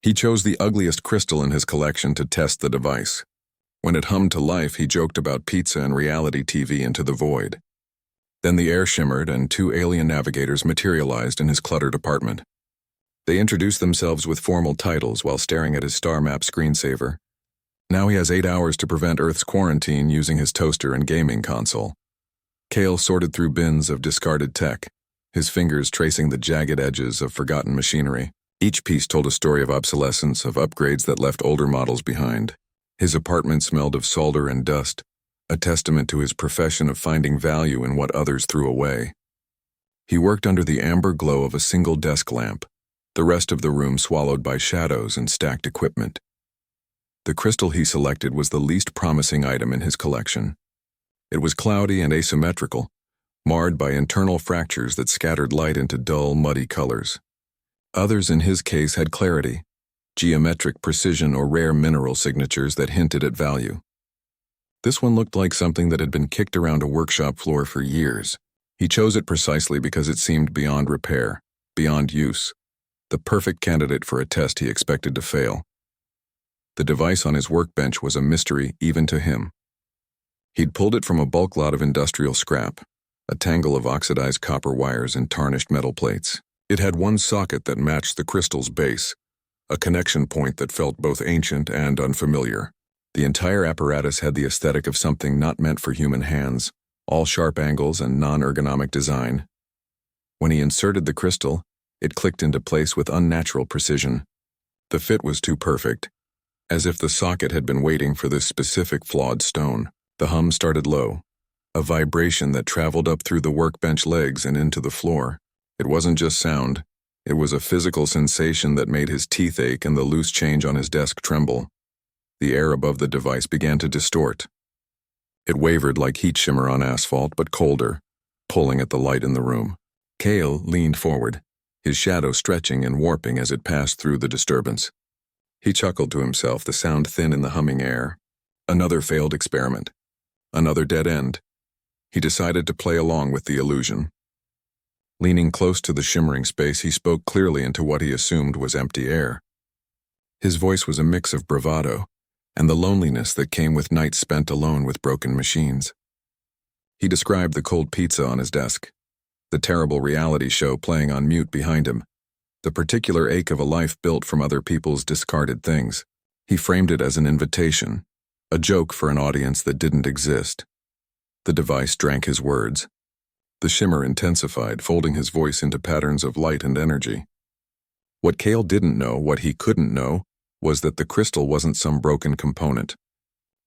He chose the ugliest crystal in his collection to test the device. When it hummed to life, he joked about pizza and reality TV into the void. Then the air shimmered and two alien navigators materialized in his cluttered apartment. They introduced themselves with formal titles while staring at his star map screensaver. Now he has 8 hours to prevent Earth's quarantine using his toaster and gaming console. Kale sorted through bins of discarded tech, his fingers tracing the jagged edges of forgotten machinery. Each piece told a story of obsolescence, of upgrades that left older models behind. His apartment smelled of solder and dust, a testament to his profession of finding value in what others threw away. He worked under the amber glow of a single desk lamp, the rest of the room swallowed by shadows and stacked equipment. The crystal he selected was the least promising item in his collection. It was cloudy and asymmetrical, marred by internal fractures that scattered light into dull, muddy colors. Others in his case had clarity, geometric precision or rare mineral signatures that hinted at value. This one looked like something that had been kicked around a workshop floor for years. He chose it precisely because it seemed beyond repair, beyond use, the perfect candidate for a test he expected to fail. The device on his workbench was a mystery even to him. He'd pulled it from a bulk lot of industrial scrap, a tangle of oxidized copper wires and tarnished metal plates. It had one socket that matched the crystal's base, a connection point that felt both ancient and unfamiliar. The entire apparatus had the aesthetic of something not meant for human hands, all sharp angles and non-ergonomic design. When he inserted the crystal, it clicked into place with unnatural precision. The fit was too perfect, as if the socket had been waiting for this specific flawed stone. The hum started low, a vibration that traveled up through the workbench legs and into the floor. It wasn't just sound, it was a physical sensation that made his teeth ache and the loose change on his desk tremble. The air above the device began to distort. It wavered like heat shimmer on asphalt, but colder, pulling at the light in the room. Kale leaned forward, his shadow stretching and warping as it passed through the disturbance. He chuckled to himself, the sound thin in the humming air. Another failed experiment. Another dead end. He decided to play along with the illusion. Leaning close to the shimmering space, he spoke clearly into what he assumed was empty air. His voice was a mix of bravado and the loneliness that came with nights spent alone with broken machines. He described the cold pizza on his desk, the terrible reality show playing on mute behind him, the particular ache of a life built from other people's discarded things. He framed it as an invitation, a joke for an audience that didn't exist. The device drank his words. The shimmer intensified, folding his voice into patterns of light and energy. What Kale didn't know, what he couldn't know, was that the crystal wasn't some broken component.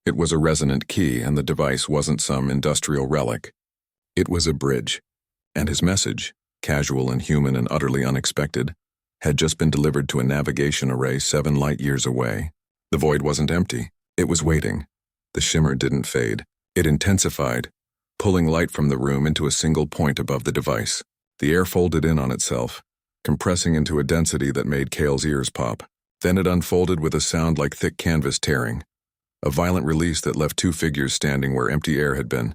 It was a resonant key, and the device wasn't some industrial relic. It was a bridge, and his message, casual and human and utterly unexpected, had just been delivered to a navigation array 7 light-years away. The void wasn't empty. It was waiting. The shimmer didn't fade. It intensified, pulling light from the room into a single point above the device. The air folded in on itself, compressing into a density that made Kale's ears pop. Then it unfolded with a sound like thick canvas tearing, a violent release that left 2 figures standing where empty air had been.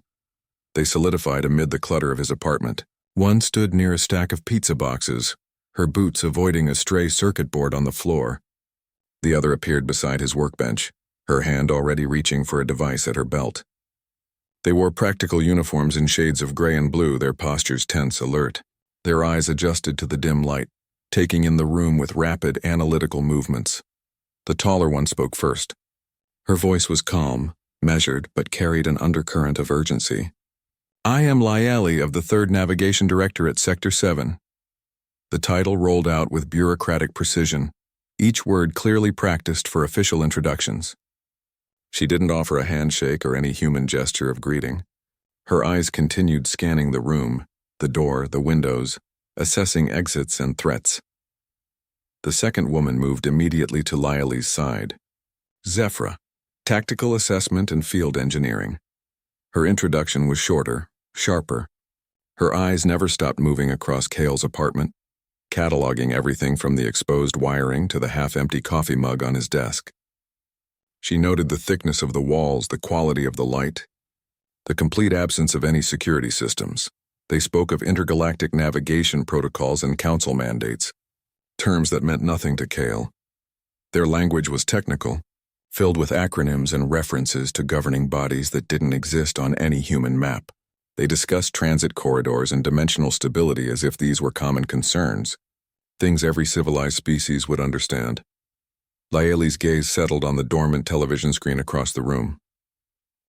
They solidified amid the clutter of his apartment. One stood near a stack of pizza boxes, her boots avoiding a stray circuit board on the floor. The other appeared beside his workbench, her hand already reaching for a device at her belt. They wore practical uniforms in shades of gray and blue, their postures tense, alert, their eyes adjusted to the dim light, taking in the room with rapid, analytical movements. The taller one spoke first. Her voice was calm, measured, but carried an undercurrent of urgency. "I am Lyali of the 3rd Navigation Directorate, Sector 7. The title rolled out with bureaucratic precision, each word clearly practiced for official introductions. She didn't offer a handshake or any human gesture of greeting. Her eyes continued scanning the room, the door, the windows, assessing exits and threats. The second woman moved immediately to Lyali's side. Zephyra, Tactical Assessment and Field Engineering. Her introduction was shorter, sharper. Her eyes never stopped moving across Kale's apartment, cataloging everything from the exposed wiring to the half-empty coffee mug on his desk. She noted the thickness of the walls, the quality of the light, the complete absence of any security systems. They spoke of intergalactic navigation protocols and council mandates, terms that meant nothing to Kale. Their language was technical, filled with acronyms and references to governing bodies that didn't exist on any human map. They discussed transit corridors and dimensional stability as if these were common concerns, things every civilized species would understand. Laeli's gaze settled on the dormant television screen across the room.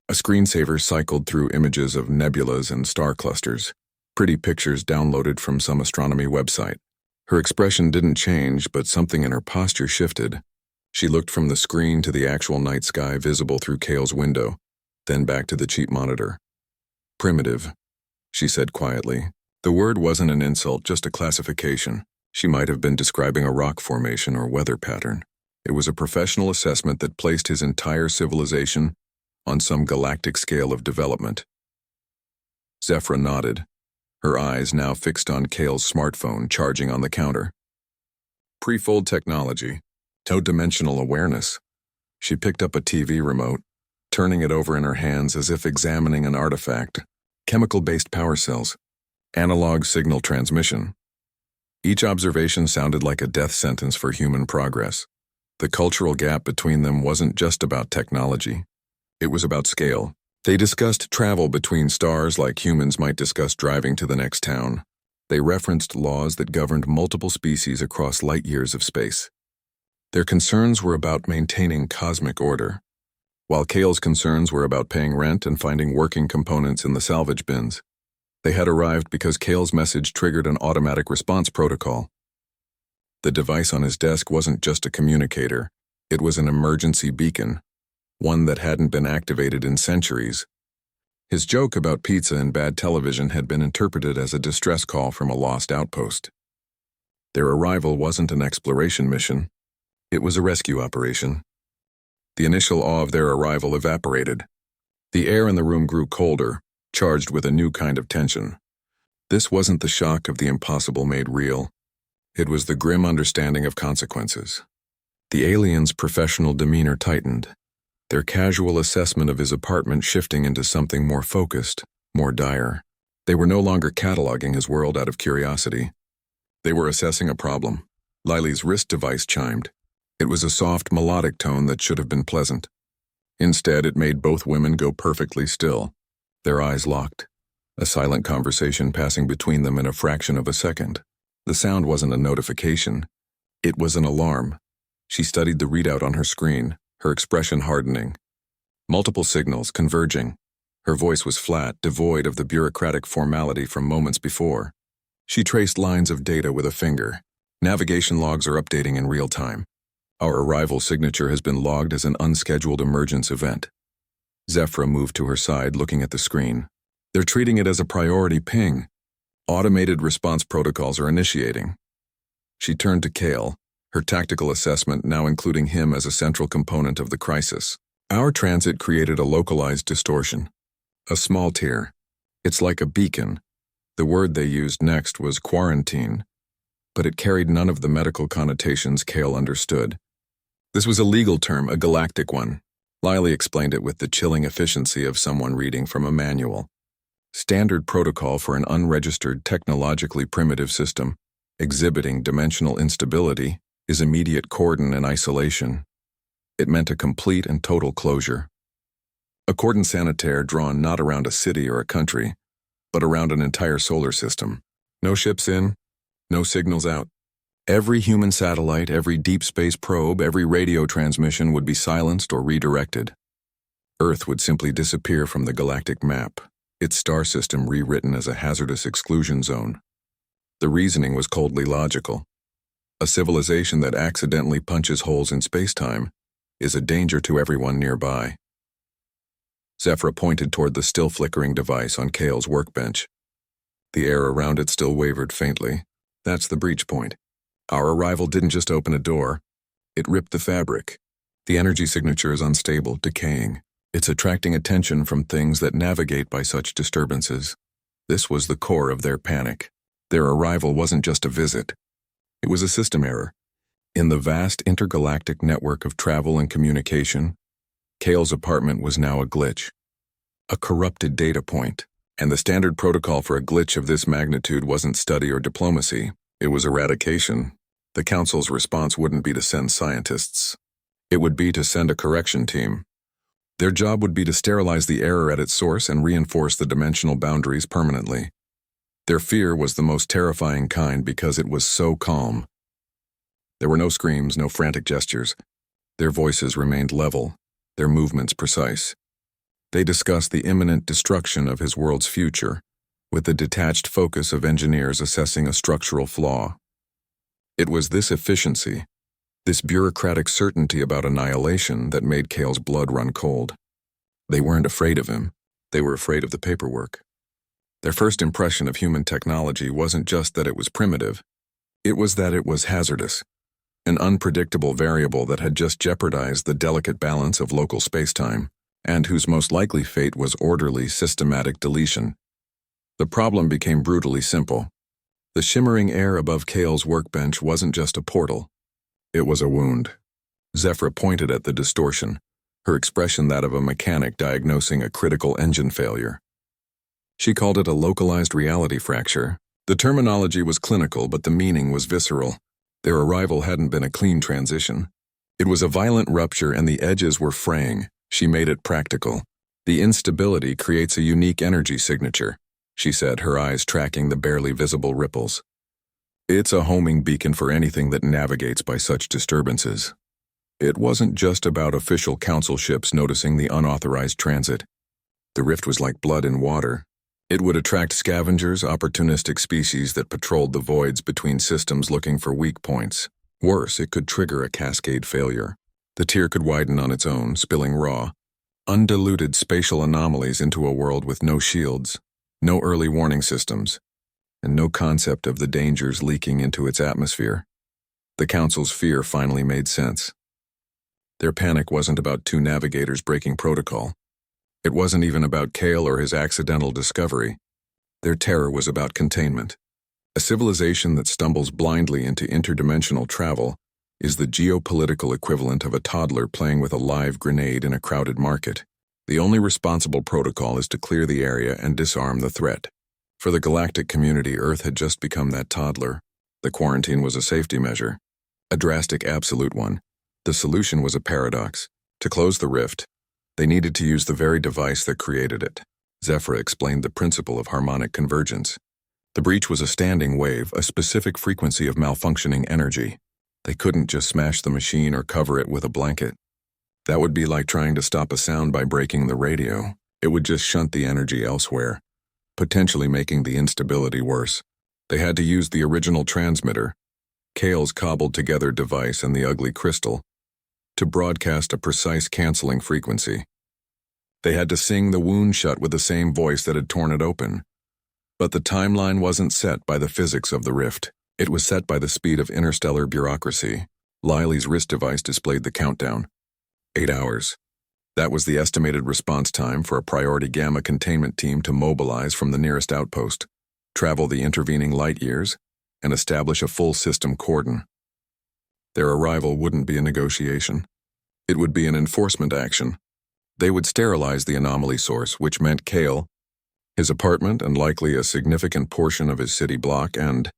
A screensaver cycled through images of nebulas and star clusters, pretty pictures downloaded from some astronomy website. Her expression didn't change, but something in her posture shifted. She looked from the screen to the actual night sky visible through Kale's window, then back to the cheap monitor. Primitive, she said quietly. The word wasn't an insult, just a classification. She might have been describing a rock formation or weather pattern. It was a professional assessment that placed his entire civilization on some galactic scale of development. Zephyra nodded, her eyes now fixed on Kale's smartphone charging on the counter. Pre-fold technology, two-dimensional awareness. She picked up a TV remote, turning it over in her hands as if examining an artifact. Chemical-based power cells, analog signal transmission. Each observation sounded like a death sentence for human progress. The cultural gap between them wasn't just about technology. It was about scale. They discussed travel between stars like humans might discuss driving to the next town. They referenced laws that governed multiple species across light years of space. Their concerns were about maintaining cosmic order, while Kale's concerns were about paying rent and finding working components in the salvage bins. They had arrived because Kale's message triggered an automatic response protocol. The device on his desk wasn't just a communicator, it was an emergency beacon, one that hadn't been activated in centuries. His joke about pizza and bad television had been interpreted as a distress call from a lost outpost. Their arrival wasn't an exploration mission, it was a rescue operation. The initial awe of their arrival evaporated. The air in the room grew colder, charged with a new kind of tension. This wasn't the shock of the impossible made real. It was the grim understanding of consequences. The alien's professional demeanor tightened, their casual assessment of his apartment shifting into something more focused, more dire. They were no longer cataloging his world out of curiosity. They were assessing a problem. Lily's wrist device chimed. It was a soft, melodic tone that should have been pleasant. Instead, it made both women go perfectly still. Their eyes locked, a silent conversation passing between them in a fraction of a second. The sound wasn't a notification. It was an alarm. She studied the readout on her screen, her expression hardening. Multiple signals converging. Her voice was flat, devoid of the bureaucratic formality from moments before. She traced lines of data with a finger. Navigation logs are updating in real time. Our arrival signature has been logged as an unscheduled emergence event. Zephyra moved to her side, looking at the screen. They're treating it as a priority ping. Automated response protocols are initiating. She turned to Kale, her tactical assessment now including him as a central component of the crisis. Our transit created a localized distortion. A small tear. It's like a beacon. The word they used next was quarantine, but it carried none of the medical connotations Kale understood. This was a legal term, a galactic one. Lily explained it with the chilling efficiency of someone reading from a manual. Standard protocol for an unregistered, technologically primitive system, exhibiting dimensional instability, is immediate cordon and isolation. It meant a complete and total closure. A cordon sanitaire drawn not around a city or a country, but around an entire solar system. No ships in, no signals out. Every human satellite, every deep space probe, every radio transmission would be silenced or redirected. Earth would simply disappear from the galactic map, its star system rewritten as a hazardous exclusion zone. The reasoning was coldly logical. A civilization that accidentally punches holes in space-time is a danger to everyone nearby. Zephyra pointed toward the still-flickering device on Kale's workbench. The air around it still wavered faintly. That's the breach point. Our arrival didn't just open a door. It ripped the fabric. The energy signature is unstable, decaying. It's attracting attention from things that navigate by such disturbances. This was the core of their panic. Their arrival wasn't just a visit. It was a system error. In the vast intergalactic network of travel and communication, Kale's apartment was now a glitch. A corrupted data point. And the standard protocol for a glitch of this magnitude wasn't study or diplomacy. It was eradication. The Council's response wouldn't be to send scientists. It would be to send a correction team. Their job would be to sterilize the error at its source and reinforce the dimensional boundaries permanently. Their fear was the most terrifying kind because it was so calm. There were no screams, no frantic gestures. Their voices remained level, their movements precise. They discussed the imminent destruction of his world's future, with the detached focus of engineers assessing a structural flaw. It was this efficiency, this bureaucratic certainty about annihilation that made Kale's blood run cold. They weren't afraid of him, they were afraid of the paperwork. Their first impression of human technology wasn't just that it was primitive, it was that it was hazardous, an unpredictable variable that had just jeopardized the delicate balance of local spacetime, and whose most likely fate was orderly, systematic deletion. The problem became brutally simple. The shimmering air above Kale's workbench wasn't just a portal. It was a wound. Zephyra pointed at the distortion, her expression that of a mechanic diagnosing a critical engine failure. She called it a localized reality fracture. The terminology was clinical, but the meaning was visceral. Their arrival hadn't been a clean transition. It was a violent rupture and the edges were fraying. She made it practical. The instability creates a unique energy signature, she said, her eyes tracking the barely visible ripples. It's a homing beacon for anything that navigates by such disturbances. It wasn't just about official council ships noticing the unauthorized transit. The rift was like blood in water. It would attract scavengers, opportunistic species that patrolled the voids between systems looking for weak points. Worse, it could trigger a cascade failure. The tier could widen on its own, spilling raw, undiluted spatial anomalies into a world with no shields, no early warning systems, and no concept of the dangers leaking into its atmosphere. The Council's fear finally made sense. Their panic wasn't about two navigators breaking protocol. It wasn't even about Kale or his accidental discovery. Their terror was about containment. A civilization that stumbles blindly into interdimensional travel is the geopolitical equivalent of a toddler playing with a live grenade in a crowded market. The only responsible protocol is to clear the area and disarm the threat. For the galactic community, Earth had just become that toddler. The quarantine was a safety measure, a drastic absolute one. The solution was a paradox. To close the rift, they needed to use the very device that created it. Zephyra explained the principle of harmonic convergence. The breach was a standing wave, a specific frequency of malfunctioning energy. They couldn't just smash the machine or cover it with a blanket. That would be like trying to stop a sound by breaking the radio. It would just shunt the energy elsewhere, potentially making the instability worse. They had to use the original transmitter, Kale's cobbled-together device and the ugly crystal, to broadcast a precise canceling frequency. They had to sing the wound shut with the same voice that had torn it open. But the timeline wasn't set by the physics of the rift. It was set by the speed of interstellar bureaucracy. Lily's wrist device displayed the countdown. 8 hours. That was the estimated response time for a priority gamma containment team to mobilize from the nearest outpost, travel the intervening light years, and establish a full system cordon. Their arrival wouldn't be a negotiation. It would be an enforcement action. They would sterilize the anomaly source, which meant Kale, his apartment, and likely a significant portion of his city block, and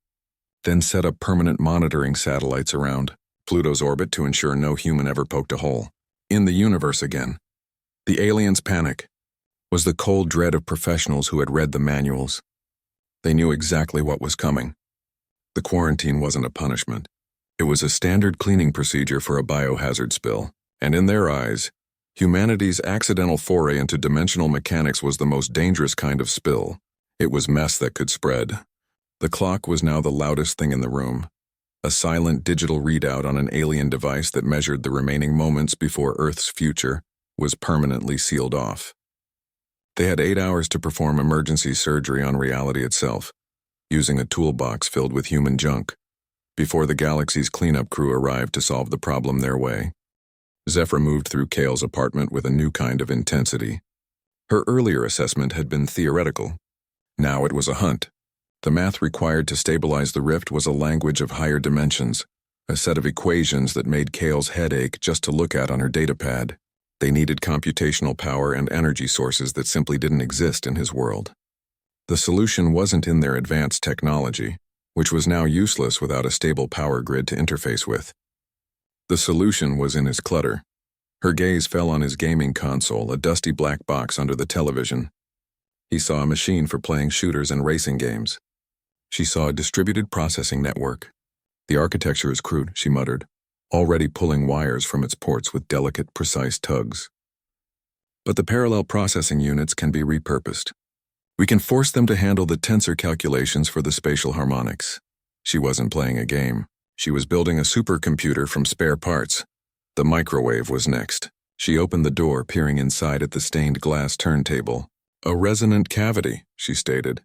then set up permanent monitoring satellites around Pluto's orbit to ensure no human ever poked a hole in the universe again. The aliens' panic was the cold dread of professionals who had read the manuals. They knew exactly what was coming. The quarantine wasn't a punishment. It was a standard cleaning procedure for a biohazard spill, and in their eyes, humanity's accidental foray into dimensional mechanics was the most dangerous kind of spill. It was mess that could spread. The clock was now the loudest thing in the room, a silent digital readout on an alien device that measured the remaining moments before Earth's future was permanently sealed off. They had 8 hours to perform emergency surgery on reality itself, using a toolbox filled with human junk, before the galaxy's cleanup crew arrived to solve the problem their way. Zephyra moved through Kale's apartment with a new kind of intensity. Her earlier assessment had been theoretical. Now it was a hunt. The math required to stabilize the rift was a language of higher dimensions, a set of equations that made Kale's head ache just to look at on her datapad. They needed computational power and energy sources that simply didn't exist in his world. The solution wasn't in their advanced technology, which was now useless without a stable power grid to interface with. The solution was in his clutter. Her gaze fell on his gaming console, a dusty black box under the television. He saw a machine for playing shooters and racing games. She saw a distributed processing network. The architecture is crude, she muttered, already pulling wires from its ports with delicate, precise tugs. But the parallel processing units can be repurposed. We can force them to handle the tensor calculations for the spatial harmonics. She wasn't playing a game. She was building a supercomputer from spare parts. The microwave was next. She opened the door, peering inside at the stained glass turntable. A resonant cavity, she stated.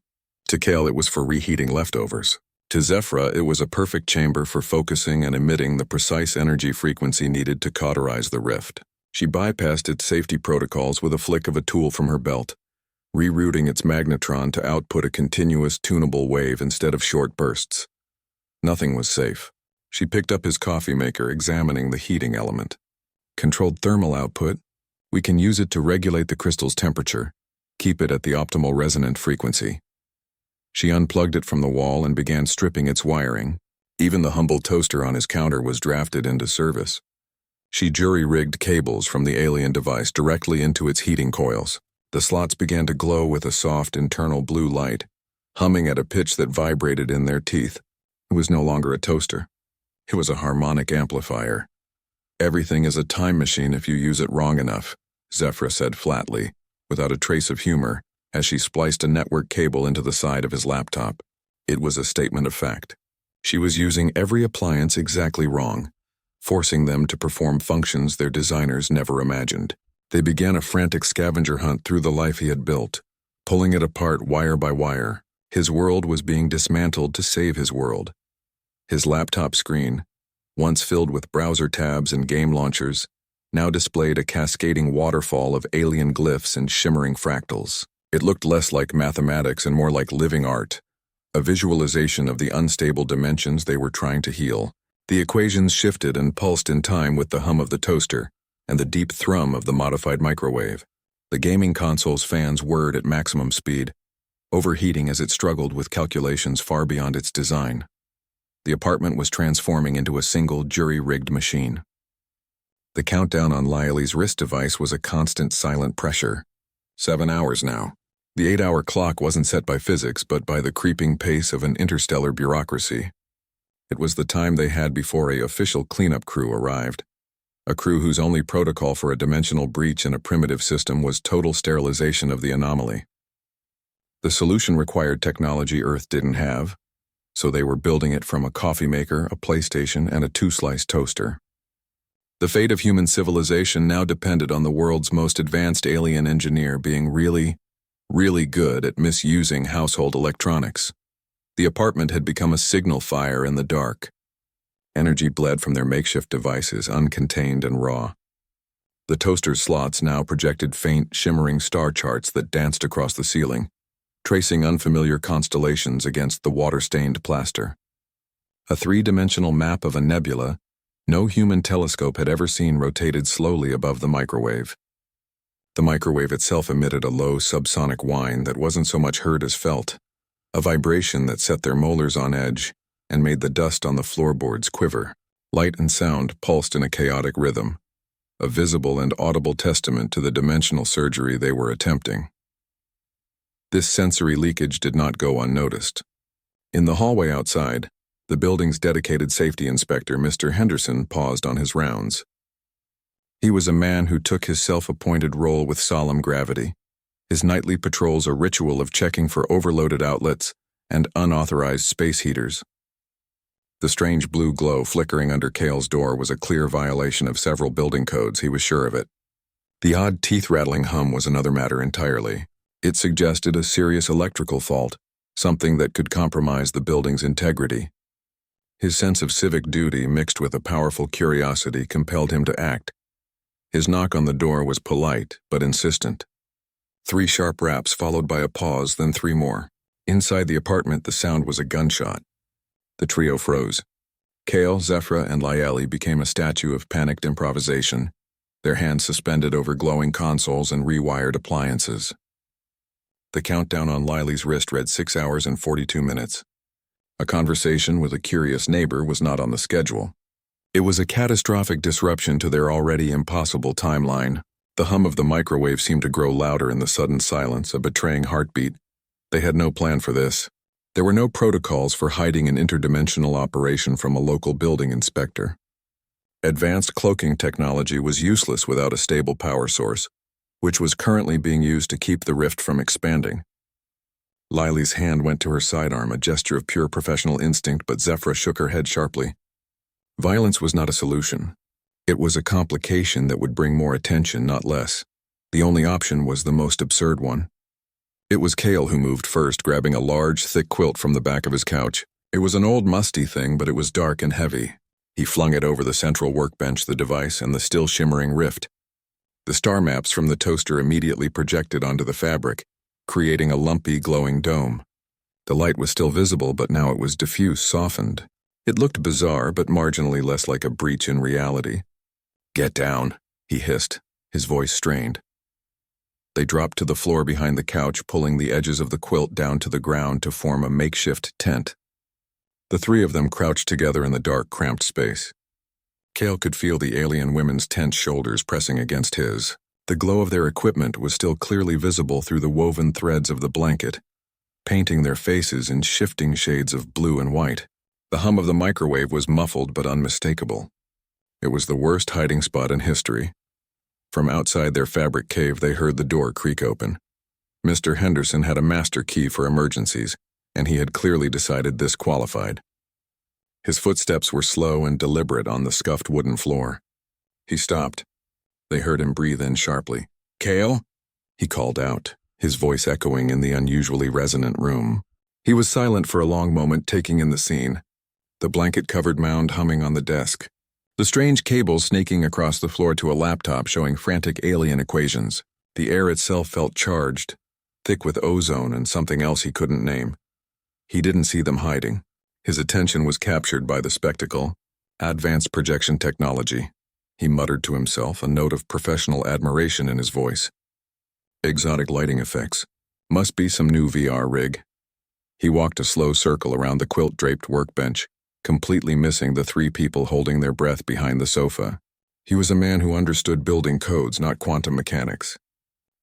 To Kale, it was for reheating leftovers. To Zephyra, it was a perfect chamber for focusing and emitting the precise energy frequency needed to cauterize the rift. She bypassed its safety protocols with a flick of a tool from her belt, rerouting its magnetron to output a continuous tunable wave instead of short bursts. Nothing was safe. She picked up his coffee maker, examining the heating element. Controlled thermal output. We can use it to regulate the crystal's temperature, keep it at the optimal resonant frequency. She unplugged it from the wall and began stripping its wiring. Even the humble toaster on his counter was drafted into service. She jury-rigged cables from the alien device directly into its heating coils. The slots began to glow with a soft internal blue light, humming at a pitch that vibrated in their teeth. It was no longer a toaster. It was a harmonic amplifier. Everything is a time machine if you use it wrong enough, Zephyra said flatly, without a trace of humor, as she spliced a network cable into the side of his laptop. It was a statement of fact. She was using every appliance exactly wrong, forcing them to perform functions their designers never imagined. They began a frantic scavenger hunt through the life he had built, pulling it apart wire by wire. His world was being dismantled to save his world. His laptop screen, once filled with browser tabs and game launchers, now displayed a cascading waterfall of alien glyphs and shimmering fractals. It looked less like mathematics and more like living art, a visualization of the unstable dimensions they were trying to heal. The equations shifted and pulsed in time with the hum of the toaster and the deep thrum of the modified microwave. The gaming console's fans whirred at maximum speed, overheating as it struggled with calculations far beyond its design. The apartment was transforming into a single jury-rigged machine. The countdown on Lyallie's wrist device was a constant silent pressure. 7 hours now. The 8-hour clock wasn't set by physics, but by the creeping pace of an interstellar bureaucracy. It was the time they had before an official cleanup crew arrived. A crew whose only protocol for a dimensional breach in a primitive system was total sterilization of the anomaly. The solution required technology Earth didn't have, so they were building it from a coffee maker, a PlayStation, and a 2-slice toaster. The fate of human civilization now depended on the world's most advanced alien engineer being really good at misusing household electronics. The apartment had become a signal fire in the dark. Energy bled from their makeshift devices, uncontained and raw. The toaster's slots now projected faint, shimmering star charts that danced across the ceiling, tracing unfamiliar constellations against the water-stained plaster. A 3-dimensional map of a nebula no human telescope had ever seen rotated slowly above the microwave. The microwave itself emitted a low subsonic whine that wasn't so much heard as felt, a vibration that set their molars on edge and made the dust on the floorboards quiver. Light and sound pulsed in a chaotic rhythm, a visible and audible testament to the dimensional surgery they were attempting. This sensory leakage did not go unnoticed. In the hallway outside, the building's dedicated safety inspector, Mr. Henderson, paused on his rounds. He was a man who took his self-appointed role with solemn gravity, his nightly patrols a ritual of checking for overloaded outlets and unauthorized space heaters. The strange blue glow flickering under Kale's door was a clear violation of several building codes, he was sure of it. The odd teeth-rattling hum was another matter entirely. It suggested a serious electrical fault, something that could compromise the building's integrity. His sense of civic duty mixed with a powerful curiosity compelled him to act. His knock on the door was polite but insistent. 3 sharp raps followed by a pause, then 3 more. Inside the apartment, the sound was a gunshot. The trio froze. Kale, Zephyra, and Lyallie became a statue of panicked improvisation, their hands suspended over glowing consoles and rewired appliances. The countdown on Lyallie's wrist read 6 hours and 42 minutes. A conversation with a curious neighbor was not on the schedule. It was a catastrophic disruption to their already impossible timeline. The hum of the microwave seemed to grow louder in the sudden silence, a betraying heartbeat. They had no plan for this. There were no protocols for hiding an interdimensional operation from a local building inspector. Advanced cloaking technology was useless without a stable power source, which was currently being used to keep the rift from expanding. Lily's hand went to her sidearm, a gesture of pure professional instinct, but Zephyra shook her head sharply. Violence was not a solution. It was a complication that would bring more attention, not less. The only option was the most absurd one. It was Cale who moved first, grabbing a large, thick quilt from the back of his couch. It was an old, musty thing, but it was dark and heavy. He flung it over the central workbench, the device, and the still shimmering rift. The star maps from the toaster immediately projected onto the fabric, creating a lumpy, glowing dome. The light was still visible, but now it was diffuse, softened. It looked bizarre, but marginally less like a breach in reality. "Get down," he hissed, his voice strained. They dropped to the floor behind the couch, pulling the edges of the quilt down to the ground to form a makeshift tent. The three of them crouched together in the dark, cramped space. Cale could feel the alien women's tense shoulders pressing against his. The glow of their equipment was still clearly visible through the woven threads of the blanket, painting their faces in shifting shades of blue and white. The hum of the microwave was muffled but unmistakable. It was the worst hiding spot in history. From outside their fabric cave, they heard the door creak open. Mr. Henderson had a master key for emergencies, and he had clearly decided this qualified. His footsteps were slow and deliberate on the scuffed wooden floor. He stopped. They heard him breathe in sharply. "Cale?" he called out, his voice echoing in the unusually resonant room. He was silent for a long moment, taking in the scene. The blanket-covered mound humming on the desk. The strange cables snaking across the floor to a laptop showing frantic alien equations. The air itself felt charged, thick with ozone and something else he couldn't name. He didn't see them hiding. His attention was captured by the spectacle. Advanced projection technology. He muttered to himself, a note of professional admiration in his voice. Exotic lighting effects. Must be some new VR rig. He walked a slow circle around the quilt-draped workbench, completely missing the three people holding their breath behind the sofa. He was a man who understood building codes, not quantum mechanics.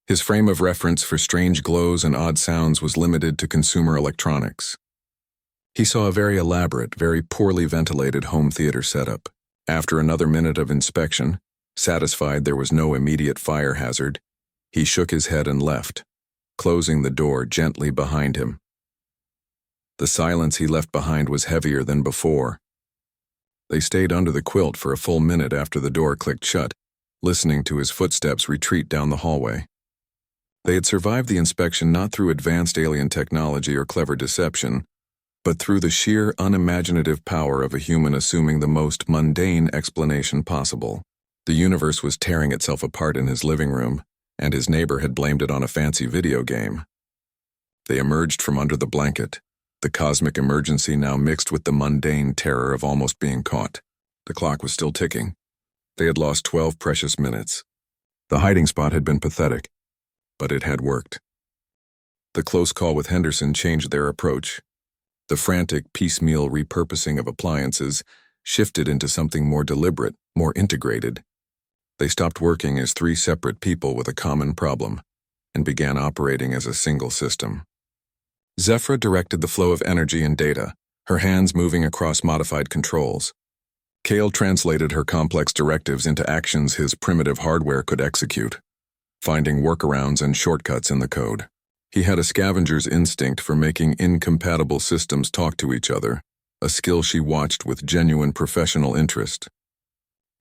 His frame of reference for strange glows and odd sounds was limited to consumer electronics. He saw a very elaborate, very poorly ventilated home theater setup. After another minute of inspection, satisfied there was no immediate fire hazard, he shook his head and left, closing the door gently behind him. The silence he left behind was heavier than before. They stayed under the quilt for a full minute after the door clicked shut, listening to his footsteps retreat down the hallway. They had survived the inspection not through advanced alien technology or clever deception, but through the sheer unimaginative power of a human assuming the most mundane explanation possible. The universe was tearing itself apart in his living room, and his neighbor had blamed it on a fancy video game. They emerged from under the blanket, the cosmic emergency now mixed with the mundane terror of almost being caught. The clock was still ticking. They had lost 12 precious minutes. The hiding spot had been pathetic, but it had worked. The close call with Henderson changed their approach. The frantic, piecemeal repurposing of appliances shifted into something more deliberate, more integrated. They stopped working as three separate people with a common problem and began operating as a single system. Zephyra directed the flow of energy and data, her hands moving across modified controls. Cale translated her complex directives into actions his primitive hardware could execute, finding workarounds and shortcuts in the code. He had a scavenger's instinct for making incompatible systems talk to each other, a skill she watched with genuine professional interest.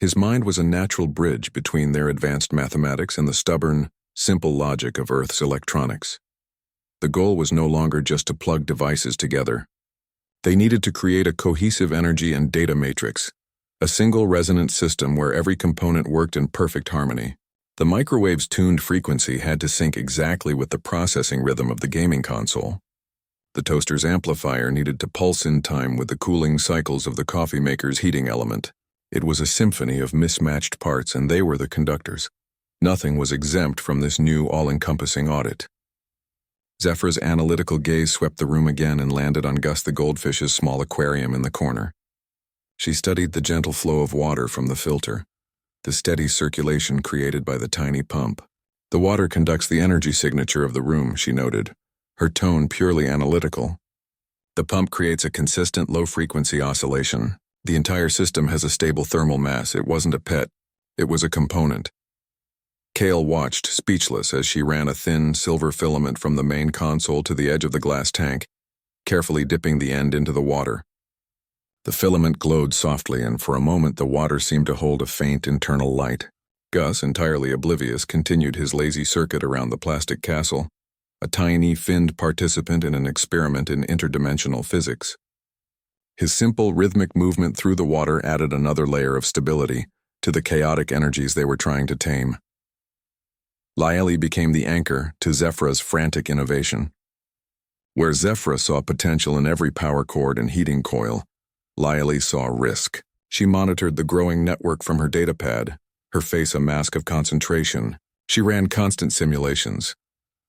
His mind was a natural bridge between their advanced mathematics and the stubborn, simple logic of Earth's electronics. The goal was no longer just to plug devices together. They needed to create a cohesive energy and data matrix, a single resonant system where every component worked in perfect harmony. The microwave's tuned frequency had to sync exactly with the processing rhythm of the gaming console. The toaster's amplifier needed to pulse in time with the cooling cycles of the coffee maker's heating element. It was a symphony of mismatched parts, and they were the conductors. Nothing was exempt from this new all-encompassing audit. Zephyra's analytical gaze swept the room again and landed on Gus the goldfish's small aquarium in the corner. She studied the gentle flow of water from the filter, the steady circulation created by the tiny pump. The water conducts the energy signature of the room, she noted, her tone purely analytical. The pump creates a consistent low-frequency oscillation. The entire system has a stable thermal mass. It wasn't a pet. It was a component. Kale watched, speechless, as she ran a thin, silver filament from the main console to the edge of the glass tank, carefully dipping the end into the water. The filament glowed softly, and for a moment the water seemed to hold a faint internal light. Gus, entirely oblivious, continued his lazy circuit around the plastic castle, a tiny, finned participant in an experiment in interdimensional physics. His simple, rhythmic movement through the water added another layer of stability to the chaotic energies they were trying to tame. Laeli became the anchor to Zephra's frantic innovation. Where Zephra saw potential in every power cord and heating coil, Laeli saw risk. She monitored the growing network from her datapad, her face a mask of concentration. She ran constant simulations,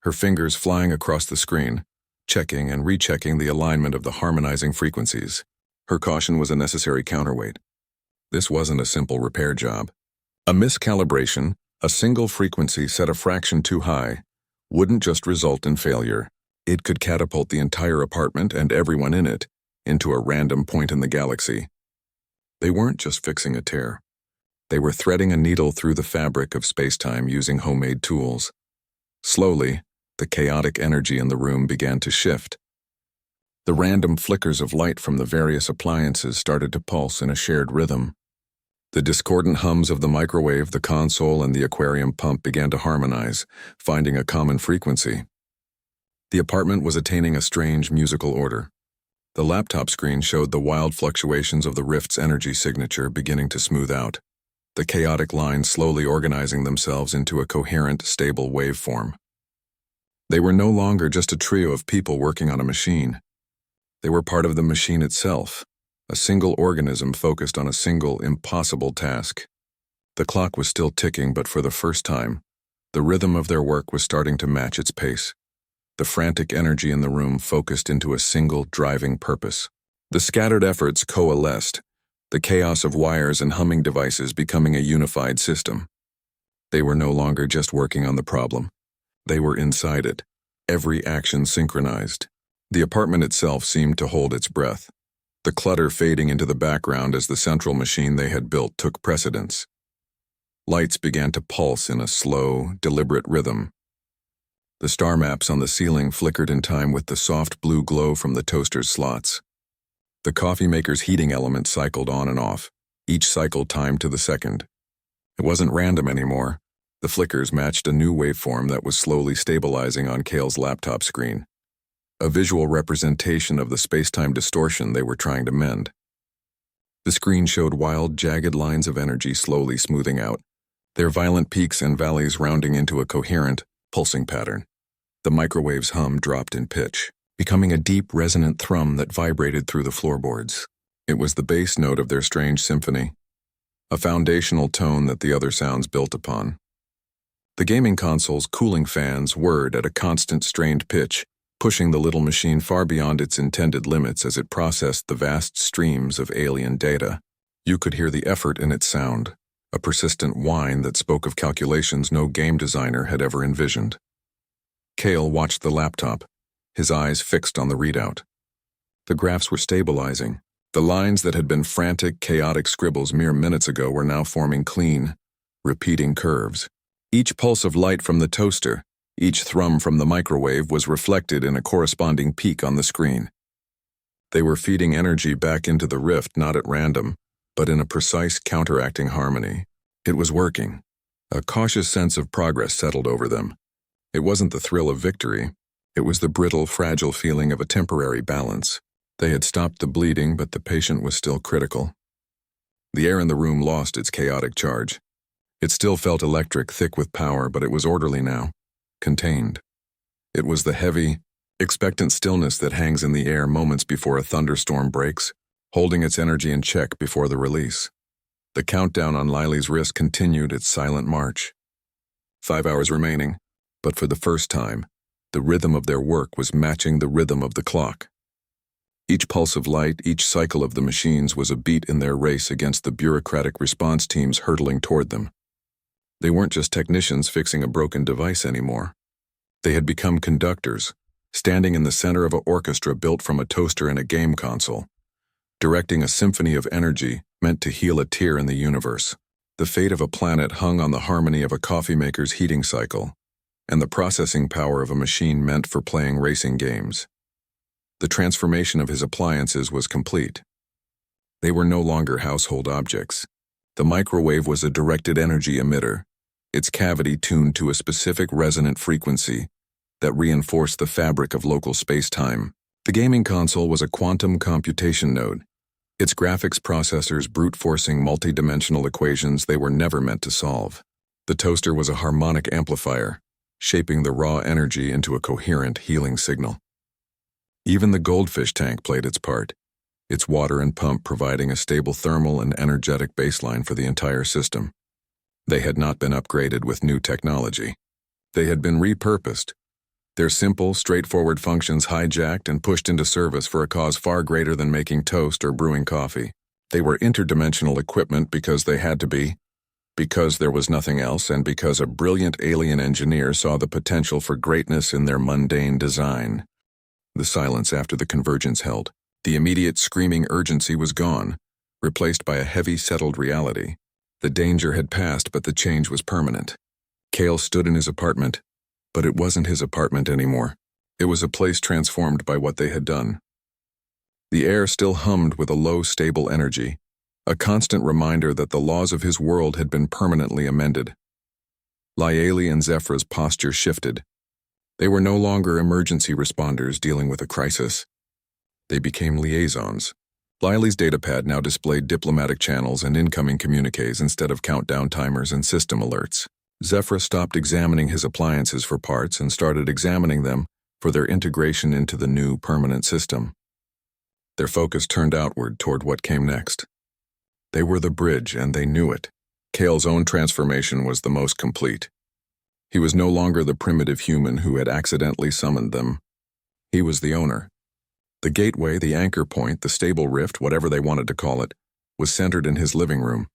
her fingers flying across the screen, checking and rechecking the alignment of the harmonizing frequencies. Her caution was a necessary counterweight. This wasn't a simple repair job. A miscalibration, a single frequency set a fraction too high, wouldn't just result in failure. It could catapult the entire apartment and everyone in it into a random point in the galaxy. They weren't just fixing a tear. They were threading a needle through the fabric of space-time using homemade tools. Slowly, the chaotic energy in the room began to shift. The random flickers of light from the various appliances started to pulse in a shared rhythm. The discordant hums of the microwave, the console, and the aquarium pump began to harmonize, finding a common frequency. The apartment was attaining a strange musical order. The laptop screen showed the wild fluctuations of the rift's energy signature beginning to smooth out, the chaotic lines slowly organizing themselves into a coherent, stable waveform. They were no longer just a trio of people working on a machine. They were part of the machine itself, a single organism focused on a single, impossible task. The clock was still ticking, but for the first time, the rhythm of their work was starting to match its pace. The frantic energy in the room focused into a single driving purpose. The scattered efforts coalesced, the chaos of wires and humming devices becoming a unified system. They were no longer just working on the problem. They were inside it, every action synchronized. The apartment itself seemed to hold its breath, the clutter fading into the background as the central machine they had built took precedence. Lights began to pulse in a slow, deliberate rhythm. The star maps on the ceiling flickered in time with the soft blue glow from the toaster's slots. The coffee maker's heating element cycled on and off, each cycle timed to the second. It wasn't random anymore. The flickers matched a new waveform that was slowly stabilizing on Kale's laptop screen, a visual representation of the space-time distortion they were trying to mend. The screen showed wild, jagged lines of energy slowly smoothing out, their violent peaks and valleys rounding into a coherent, pulsing pattern. The microwave's hum dropped in pitch, becoming a deep, resonant thrum that vibrated through the floorboards. It was the bass note of their strange symphony, a foundational tone that the other sounds built upon. The gaming console's cooling fans whirred at a constant, strained pitch, pushing the little machine far beyond its intended limits as it processed the vast streams of alien data. You could hear the effort in its sound, a persistent whine that spoke of calculations no game designer had ever envisioned. Kale watched the laptop, his eyes fixed on the readout. The graphs were stabilizing. The lines that had been frantic, chaotic scribbles mere minutes ago were now forming clean, repeating curves. Each pulse of light from the toaster, each thrum from the microwave was reflected in a corresponding peak on the screen. They were feeding energy back into the rift not at random, but in a precise counteracting harmony. It was working. A cautious sense of progress settled over them. It wasn't the thrill of victory. It was the brittle, fragile feeling of a temporary balance. They had stopped the bleeding, but the patient was still critical. The air in the room lost its chaotic charge. It still felt electric, thick with power, but it was orderly now, contained. It was the heavy, expectant stillness that hangs in the air moments before a thunderstorm breaks, holding its energy in check before the release. The countdown on Laeli's wrist continued its silent march. 5 hours remaining, but for the first time, the rhythm of their work was matching the rhythm of the clock. Each pulse of light, each cycle of the machines was a beat in their race against the bureaucratic response teams hurtling toward them. They weren't just technicians fixing a broken device anymore. They had become conductors, standing in the center of an orchestra built from a toaster and a game console, directing a symphony of energy meant to heal a tear in the universe. The fate of a planet hung on the harmony of a coffee maker's heating cycle, and the processing power of a machine meant for playing racing games. The transformation of his appliances was complete. They were no longer household objects. The microwave was a directed energy emitter, its cavity tuned to a specific resonant frequency that reinforced the fabric of local space-time. The gaming console was a quantum computation node, its graphics processors brute-forcing multi-dimensional equations they were never meant to solve. The toaster was a harmonic amplifier, shaping the raw energy into a coherent, healing signal. Even the goldfish tank played its part, its water and pump providing a stable thermal and energetic baseline for the entire system. They had not been upgraded with new technology. They had been repurposed, their simple, straightforward functions hijacked and pushed into service for a cause far greater than making toast or brewing coffee. They were interdimensional equipment because they had to be, because there was nothing else, and because a brilliant alien engineer saw the potential for greatness in their mundane design. The silence after the convergence held. The immediate screaming urgency was gone, replaced by a heavy, settled reality. The danger had passed, but the change was permanent. Cale stood in his apartment, but it wasn't his apartment anymore. It was a place transformed by what they had done. The air still hummed with a low, stable energy, a constant reminder that the laws of his world had been permanently amended. Laeli and Zephra's posture shifted. They were no longer emergency responders dealing with a crisis. They became liaisons. Laeli's datapad now displayed diplomatic channels and incoming communiques instead of countdown timers and system alerts. Zephra stopped examining his appliances for parts and started examining them for their integration into the new permanent system. Their focus turned outward toward what came next. They were the bridge, and they knew it. Cale's own transformation was the most complete. He was no longer the primitive human who had accidentally summoned them. He was the owner. The gateway, the anchor point, the stable rift, whatever they wanted to call it, was centered in his living room.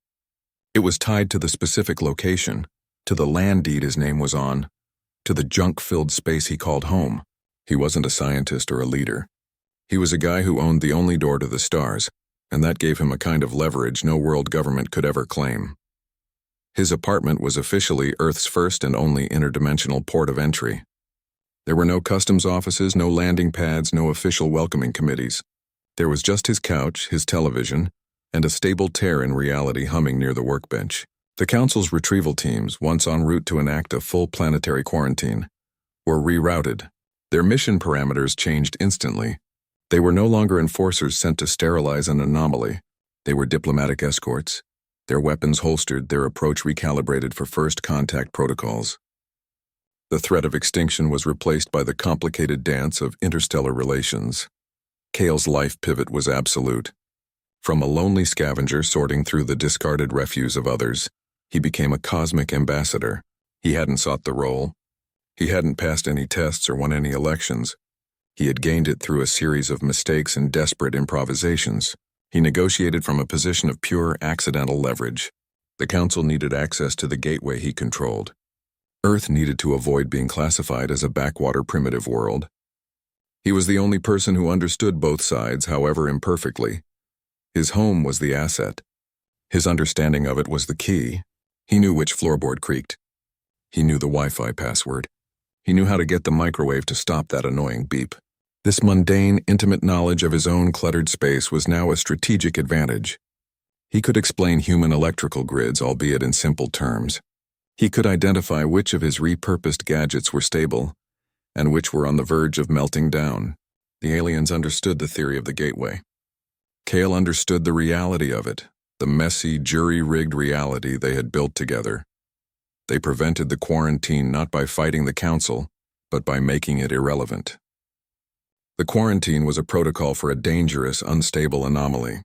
It was tied to the specific location, to the land deed his name was on, to the junk-filled space he called home. He wasn't a scientist or a leader. He was a guy who owned the only door to the stars, and that gave him a kind of leverage no world government could ever claim. His apartment was officially Earth's first and only interdimensional port of entry. There were no customs offices, no landing pads, no official welcoming committees. There was just his couch, his television, and a stable tear in reality humming near the workbench. The Council's retrieval teams, once en route to enact a full planetary quarantine, were rerouted. Their mission parameters changed instantly. They were no longer enforcers sent to sterilize an anomaly. They were diplomatic escorts, their weapons holstered, their approach recalibrated for first contact protocols. The threat of extinction was replaced by the complicated dance of interstellar relations. Cale's life pivot was absolute. From a lonely scavenger sorting through the discarded refuse of others, he became a cosmic ambassador. He hadn't sought the role. He hadn't passed any tests or won any elections. He had gained it through a series of mistakes and desperate improvisations. He negotiated from a position of pure accidental leverage. The Council needed access to the gateway he controlled. Earth needed to avoid being classified as a backwater primitive world. He was the only person who understood both sides, however imperfectly. His home was the asset. His understanding of it was the key. He knew which floorboard creaked. He knew the Wi-Fi password. He knew how to get the microwave to stop that annoying beep. This mundane, intimate knowledge of his own cluttered space was now a strategic advantage. He could explain human electrical grids, albeit in simple terms. He could identify which of his repurposed gadgets were stable and which were on the verge of melting down. The aliens understood the theory of the gateway. Cale understood the reality of it, the messy, jury-rigged reality they had built together. They prevented the quarantine not by fighting the Council, but by making it irrelevant. The quarantine was a protocol for a dangerous, unstable anomaly.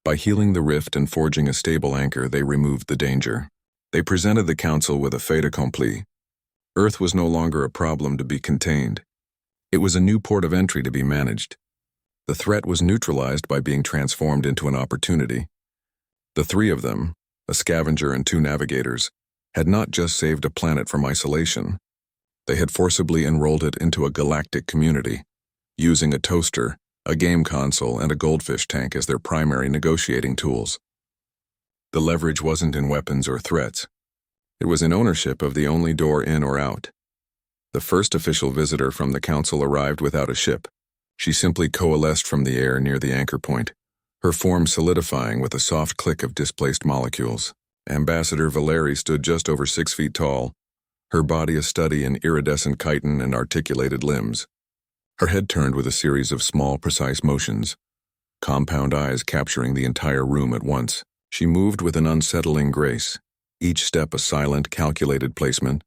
By healing the rift and forging a stable anchor, they removed the danger. They presented the Council with a fait accompli. Earth was no longer a problem to be contained. It was a new port of entry to be managed. The threat was neutralized by being transformed into an opportunity. The three of them, a scavenger and two navigators, had not just saved a planet from isolation. They had forcibly enrolled it into a galactic community, using a toaster, a game console, and a goldfish tank as their primary negotiating tools. The leverage wasn't in weapons or threats. It was in ownership of the only door in or out. The first official visitor from the council arrived without a ship. She simply coalesced from the air near the anchor point, her form solidifying with a soft click of displaced molecules. Ambassador Valeri stood just over 6 feet tall, her body a study in iridescent chitin and articulated limbs. Her head turned with a series of small, precise motions, compound eyes capturing the entire room at once. She moved with an unsettling grace, each step a silent, calculated placement.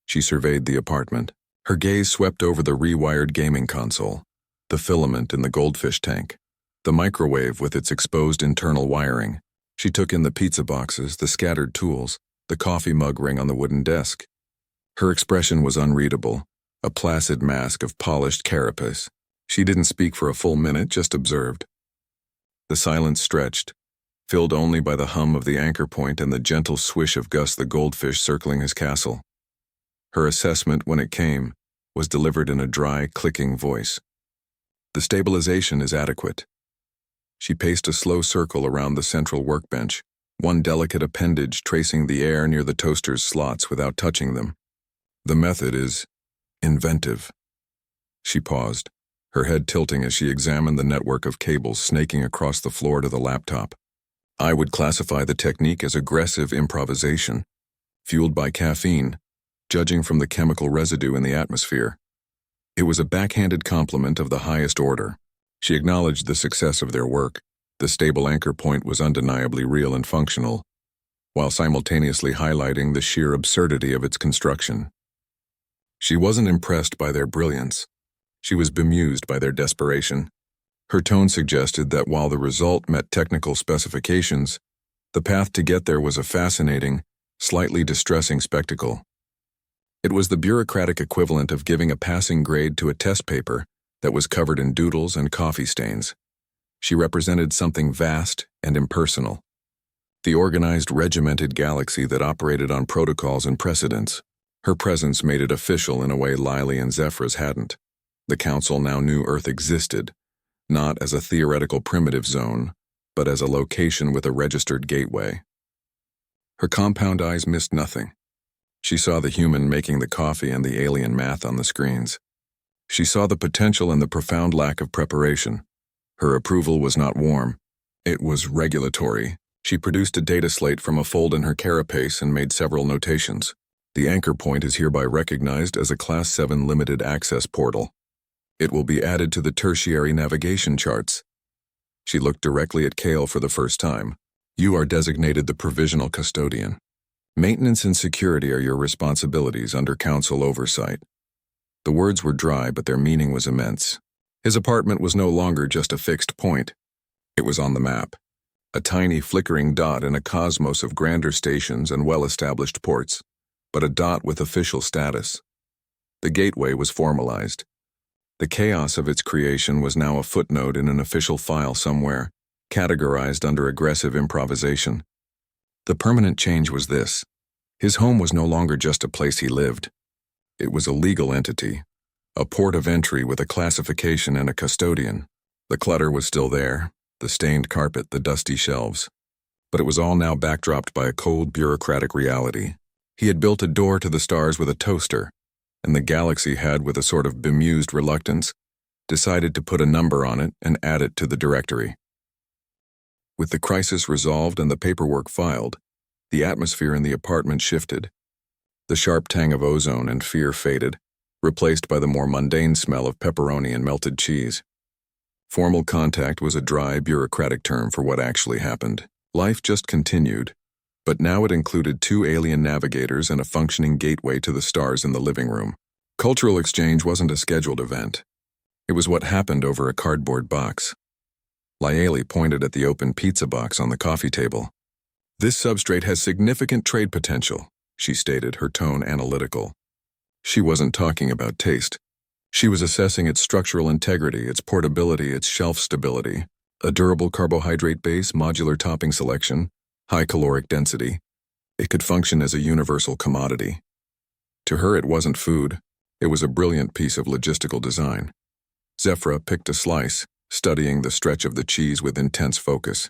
She surveyed the apartment. Her gaze swept over the rewired gaming console, the filament in the goldfish tank, the microwave with its exposed internal wiring. She took in the pizza boxes, the scattered tools, the coffee mug ring on the wooden desk. Her expression was unreadable, a placid mask of polished carapace. She didn't speak for a full minute, just observed. The silence stretched, filled only by the hum of the anchor point and the gentle swish of Gus the goldfish circling his castle. Her assessment, when it came, was delivered in a dry, clicking voice. The stabilization is adequate. She paced a slow circle around the central workbench, one delicate appendage tracing the air near the toaster's slots without touching them. The method is inventive. She paused, her head tilting as she examined the network of cables snaking across the floor to the laptop. I would classify the technique as aggressive improvisation, fueled by caffeine, judging from the chemical residue in the atmosphere. It was a backhanded compliment of the highest order. She acknowledged the success of their work. The stable anchor point was undeniably real and functional, while simultaneously highlighting the sheer absurdity of its construction. She wasn't impressed by their brilliance. She was bemused by their desperation. Her tone suggested that while the result met technical specifications, the path to get there was a fascinating, slightly distressing spectacle. It was the bureaucratic equivalent of giving a passing grade to a test paper that was covered in doodles and coffee stains. She represented something vast and impersonal, the organized, regimented galaxy that operated on protocols and precedents. Her presence made it official in a way Lily and Zephyrs hadn't. The Council now knew Earth existed, not as a theoretical primitive zone, but as a location with a registered gateway. Her compound eyes missed nothing. She saw the human making the coffee and the alien math on the screens. She saw the potential and the profound lack of preparation. Her approval was not warm. It was regulatory. She produced a data slate from a fold in her carapace and made several notations. The anchor point is hereby recognized as a Class 7 limited access portal. It will be added to the tertiary navigation charts. She looked directly at Kale for the first time. You are designated the provisional custodian. Maintenance and security are your responsibilities under council oversight. The words were dry, but their meaning was immense. His apartment was no longer just a fixed point. It was on the map, a tiny flickering dot in a cosmos of grander stations and well-established ports, but a dot with official status. The gateway was formalized. The chaos of its creation was now a footnote in an official file somewhere, categorized under aggressive improvisation. The permanent change was this. His home was no longer just a place he lived. It was a legal entity, a port of entry with a classification and a custodian. The clutter was still there, the stained carpet, the dusty shelves. But it was all now backdropped by a cold, bureaucratic reality. He had built a door to the stars with a toaster, and the galaxy had, with a sort of bemused reluctance, decided to put a number on it and add it to the directory. With the crisis resolved and the paperwork filed, the atmosphere in the apartment shifted. The sharp tang of ozone and fear faded, replaced by the more mundane smell of pepperoni and melted cheese. Formal contact was a dry, bureaucratic term for what actually happened. Life just continued, but now it included 2 alien navigators and a functioning gateway to the stars in the living room. Cultural exchange wasn't a scheduled event. It was what happened over a cardboard box. Laeli pointed at the open pizza box on the coffee table. This substrate has significant trade potential, she stated, her tone analytical. She wasn't talking about taste. She was assessing its structural integrity, its portability, its shelf stability, a durable carbohydrate base, modular topping selection, high caloric density. It could function as a universal commodity. To her, it wasn't food. It was a brilliant piece of logistical design. Zephyra picked a slice, studying the stretch of the cheese with intense focus.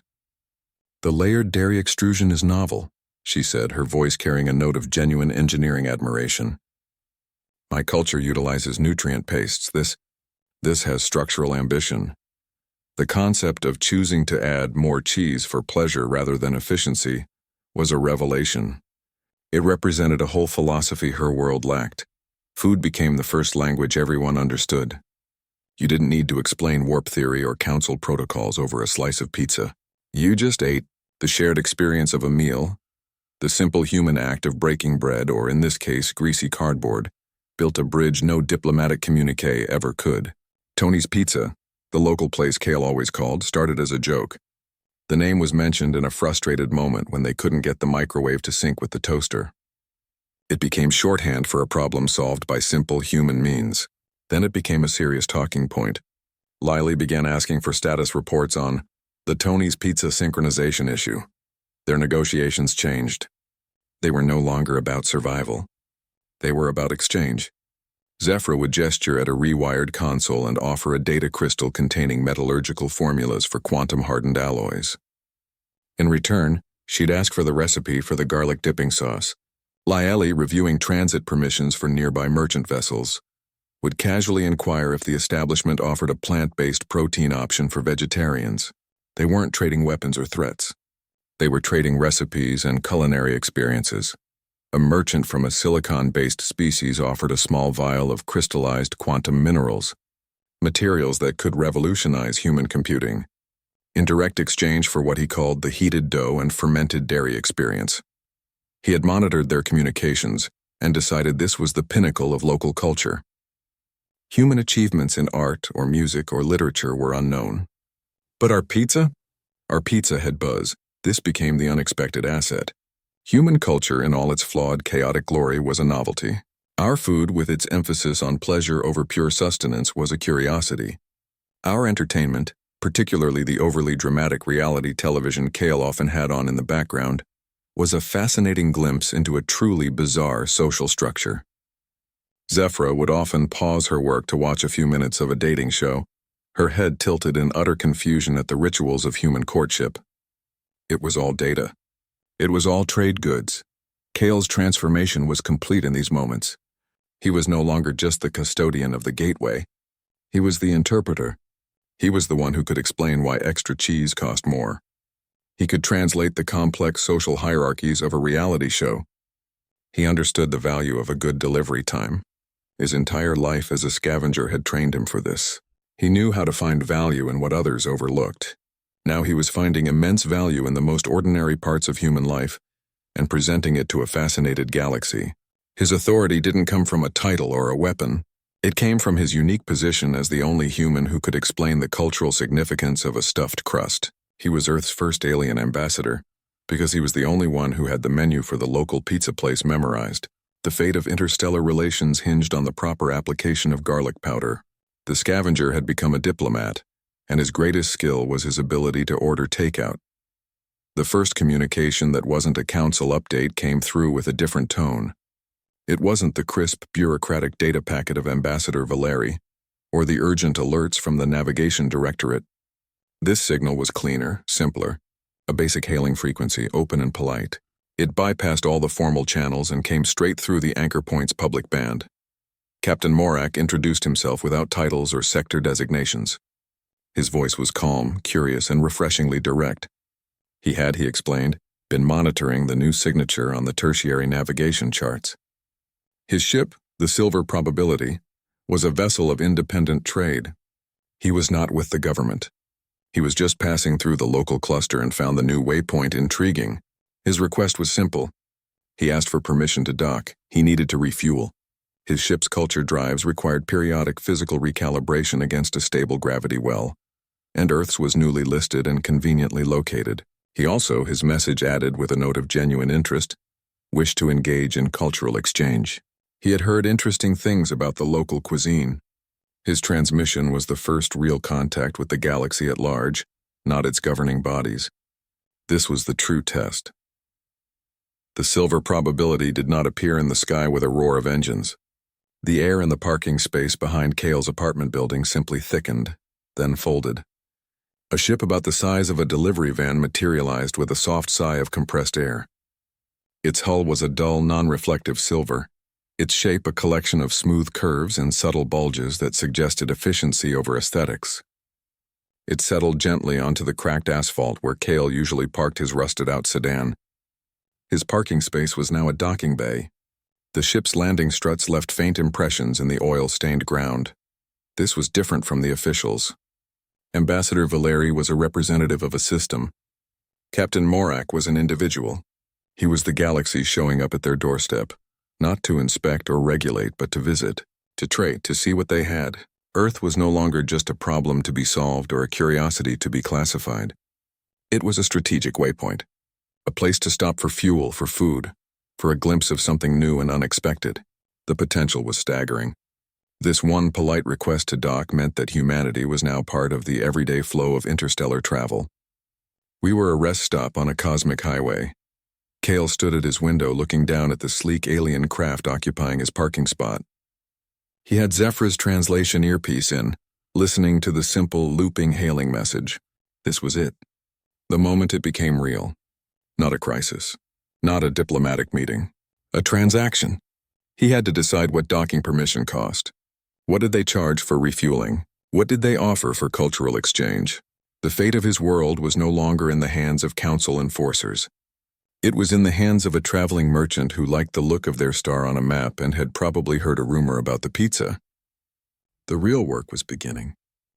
"The layered dairy extrusion is novel," she said, her voice carrying a note of genuine engineering admiration. "My culture utilizes nutrient pastes. This has structural ambition." The concept of choosing to add more cheese for pleasure rather than efficiency was a revelation. It represented a whole philosophy her world lacked. Food became the first language everyone understood. You didn't need to explain warp theory or council protocols over a slice of pizza. You just ate. The shared experience of a meal, the simple human act of breaking bread, or in this case, greasy cardboard, built a bridge no diplomatic communique ever could. Tony's Pizza, the local place Cale always called, started as a joke. The name was mentioned in a frustrated moment when they couldn't get the microwave to sync with the toaster. It became shorthand for a problem solved by simple human means. Then it became a serious talking point. Lily began asking for status reports on the Tony's Pizza synchronization issue. Their negotiations changed. They were no longer about survival. They were about exchange. Zephyra would gesture at a rewired console and offer a data crystal containing metallurgical formulas for quantum-hardened alloys. In return, she'd ask for the recipe for the garlic dipping sauce. Lily, reviewing transit permissions for nearby merchant vessels, would casually inquire if the establishment offered a plant-based protein option for vegetarians. They weren't trading weapons or threats. They were trading recipes and culinary experiences. A merchant from a silicon-based species offered a small vial of crystallized quantum minerals, materials that could revolutionize human computing, in direct exchange for what he called the heated dough and fermented dairy experience. He had monitored their communications and decided this was the pinnacle of local culture. Human achievements in art or music or literature were unknown. But our pizza? Our pizza had buzz. This became the unexpected asset. Human culture in all its flawed, chaotic glory was a novelty. Our food, with its emphasis on pleasure over pure sustenance, was a curiosity. Our entertainment, particularly the overly dramatic reality television Cale often had on in the background, was a fascinating glimpse into a truly bizarre social structure. Zephyra would often pause her work to watch a few minutes of a dating show, her head tilted in utter confusion at the rituals of human courtship. It was all data. It was all trade goods. Cale's transformation was complete in these moments. He was no longer just the custodian of the gateway. He was the interpreter. He was the one who could explain why extra cheese cost more. He could translate the complex social hierarchies of a reality show. He understood the value of a good delivery time. His entire life as a scavenger had trained him for this. He knew how to find value in what others overlooked. Now he was finding immense value in the most ordinary parts of human life and presenting it to a fascinated galaxy. His authority didn't come from a title or a weapon. It came from his unique position as the only human who could explain the cultural significance of a stuffed crust. He was Earth's first alien ambassador, because he was the only one who had the menu for the local pizza place memorized. The fate of interstellar relations hinged on the proper application of garlic powder. The scavenger had become a diplomat, and his greatest skill was his ability to order takeout. The first communication that wasn't a council update came through with a different tone. It wasn't the crisp, bureaucratic data packet of Ambassador Valeri, or the urgent alerts from the Navigation Directorate. This signal was cleaner, simpler, a basic hailing frequency, open and polite. It bypassed all the formal channels and came straight through the Anchor Point's public band. Captain Morak introduced himself without titles or sector designations. His voice was calm, curious, and refreshingly direct. He explained, been monitoring the new signature on the tertiary navigation charts. His ship, the Silver Probability, was a vessel of independent trade. He was not with the government. He was just passing through the local cluster and found the new waypoint intriguing. His request was simple. He asked for permission to dock. He needed to refuel. His ship's culture drives required periodic physical recalibration against a stable gravity well, and Earth's was newly listed and conveniently located. He also, his message added with a note of genuine interest, wished to engage in cultural exchange. He had heard interesting things about the local cuisine. His transmission was the first real contact with the galaxy at large, not its governing bodies. This was the true test. The silver probability did not appear in the sky with a roar of engines. The air in the parking space behind Cale's apartment building simply thickened, then folded. A ship about the size of a delivery van materialized with a soft sigh of compressed air. Its hull was a dull, non-reflective silver, its shape a collection of smooth curves and subtle bulges that suggested efficiency over aesthetics. It settled gently onto the cracked asphalt where Cale usually parked his rusted-out sedan. His parking space was now a docking bay. The ship's landing struts left faint impressions in the oil-stained ground. This was different from the officials. Ambassador Valeri was a representative of a system. Captain Morak was an individual. He was the galaxy showing up at their doorstep, not to inspect or regulate, but to visit, to trade, to see what they had. Earth was no longer just a problem to be solved or a curiosity to be classified. It was a strategic waypoint, a place to stop for fuel, for food, for a glimpse of something new and unexpected. The potential was staggering. This one polite request to dock meant that humanity was now part of the everyday flow of interstellar travel. We were a rest stop on a cosmic highway. Cale stood at his window looking down at the sleek alien craft occupying his parking spot. He had Zephra's translation earpiece in, listening to the simple, looping hailing message. This was it. The moment it became real. Not a crisis. Not a diplomatic meeting. A transaction. He had to decide what docking permission cost. What did they charge for refueling? What did they offer for cultural exchange? The fate of his world was no longer in the hands of council enforcers. It was in the hands of a traveling merchant who liked the look of their star on a map and had probably heard a rumor about the pizza. The real work was beginning.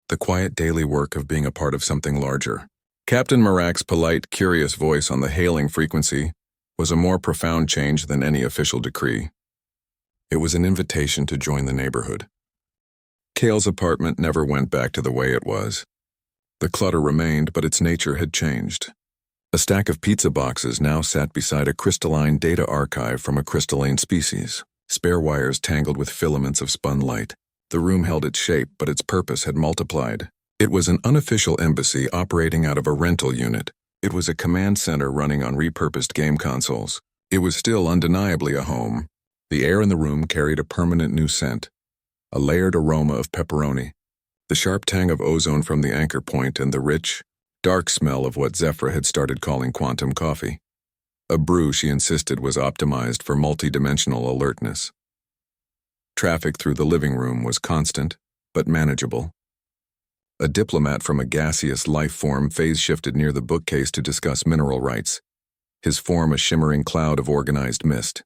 The quiet daily work of being a part of something larger. Captain Morak's polite, curious voice on the hailing frequency was a more profound change than any official decree. It was an invitation to join the neighborhood. Cale's apartment never went back to the way it was. The clutter remained, but its nature had changed. A stack of pizza boxes now sat beside a crystalline data archive from a crystalline species, spare wires tangled with filaments of spun light. The room held its shape, but its purpose had multiplied. It was an unofficial embassy operating out of a rental unit. It was a command center running on repurposed game consoles. It was still undeniably a home. The air in the room carried a permanent new scent, a layered aroma of pepperoni, the sharp tang of ozone from the anchor point, and the rich, dark smell of what Zephra had started calling quantum coffee. A brew she insisted was optimized for multi-dimensional alertness. Traffic through the living room was constant, but manageable. A diplomat from a gaseous life form phase-shifted near the bookcase to discuss mineral rights, his form a shimmering cloud of organized mist.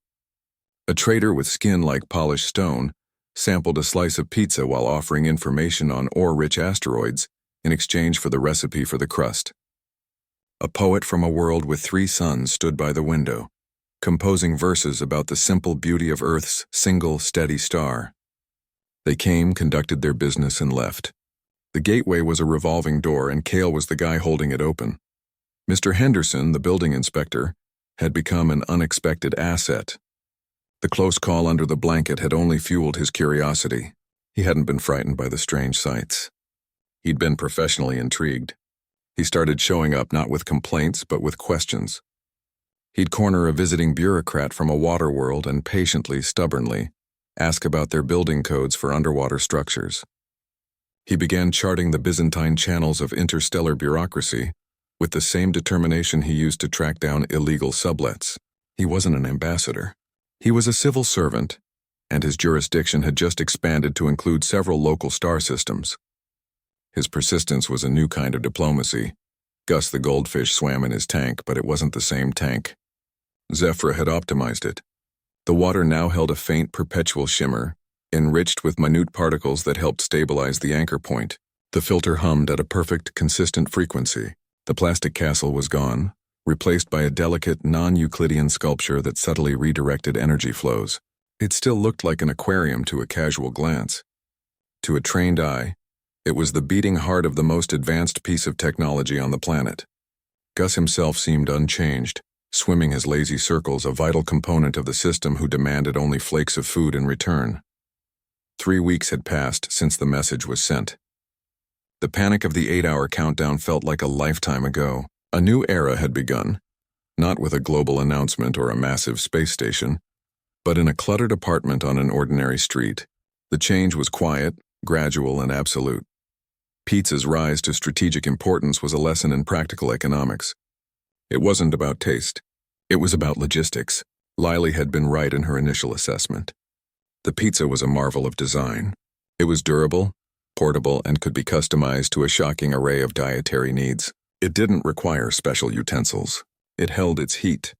A trader with skin like polished stone sampled a slice of pizza while offering information on ore-rich asteroids in exchange for the recipe for the crust. A poet from a world with 3 suns stood by the window, composing verses about the simple beauty of Earth's single, steady star. They came, conducted their business, and left. The gateway was a revolving door, and Cale was the guy holding it open. Mr. Henderson, the building inspector, had become an unexpected asset. The close call under the blanket had only fueled his curiosity. He hadn't been frightened by the strange sights. He'd been professionally intrigued. He started showing up not with complaints, but with questions. He'd corner a visiting bureaucrat from a water world and patiently, stubbornly, ask about their building codes for underwater structures. He began charting the Byzantine channels of interstellar bureaucracy with the same determination he used to track down illegal sublets. He wasn't an ambassador. He was a civil servant, and his jurisdiction had just expanded to include several local star systems. His persistence was a new kind of diplomacy. Gus the goldfish swam in his tank, but it wasn't the same tank. Zephra had optimized it. The water now held a faint, perpetual shimmer, enriched with minute particles that helped stabilize the anchor point. The filter hummed at a perfect, consistent frequency. The plastic castle was gone, replaced by a delicate, non-Euclidean sculpture that subtly redirected energy flows. It still looked like an aquarium to a casual glance. To a trained eye, it was the beating heart of the most advanced piece of technology on the planet. Gus himself seemed unchanged, swimming his lazy circles, a vital component of the system who demanded only flakes of food in return. 3 weeks had passed since the message was sent. The panic of the 8-hour countdown felt like a lifetime ago. A new era had begun, not with a global announcement or a massive space station, but in a cluttered apartment on an ordinary street. The change was quiet, gradual, and absolute. Pizza's rise to strategic importance was a lesson in practical economics. It wasn't about taste. It was about logistics. Lily had been right in her initial assessment. The pizza was a marvel of design. It was durable, portable, and could be customized to a shocking array of dietary needs. It didn't require special utensils. It held its heat.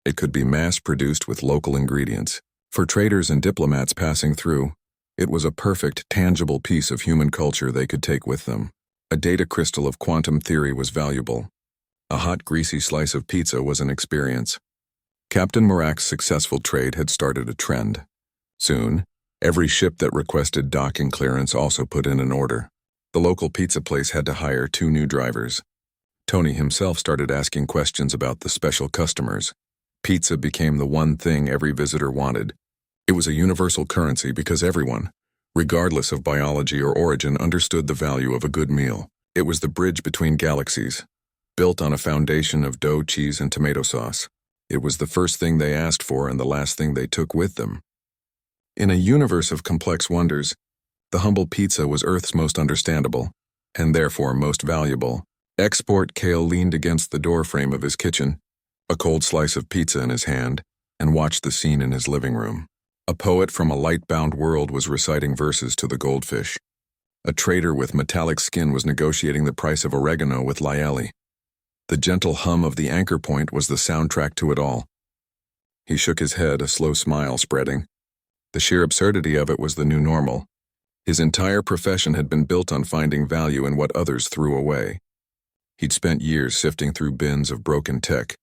It could be mass-produced with local ingredients. For traders and diplomats passing through, it was a perfect, tangible piece of human culture they could take with them. A data crystal of quantum theory was valuable. A hot, greasy slice of pizza was an experience. Captain Morak's successful trade had started a trend. Soon, every ship that requested docking clearance also put in an order. The local pizza place had to hire 2 new drivers. Tony himself started asking questions about the special customers. Pizza became the one thing every visitor wanted. It was a universal currency because everyone, regardless of biology or origin, understood the value of a good meal. It was the bridge between galaxies, built on a foundation of dough, cheese, and tomato sauce. It was the first thing they asked for and the last thing they took with them. In a universe of complex wonders, the humble pizza was Earth's most understandable, and therefore most valuable. Export Kale leaned against the doorframe of his kitchen, a cold slice of pizza in his hand, and watched the scene in his living room. A poet from a light-bound world was reciting verses to the goldfish. A trader with metallic skin was negotiating the price of oregano with Laeli. The gentle hum of the anchor point was the soundtrack to it all. He shook his head, a slow smile spreading. The sheer absurdity of it was the new normal. His entire profession had been built on finding value in what others threw away. He'd spent years sifting through bins of broken tech,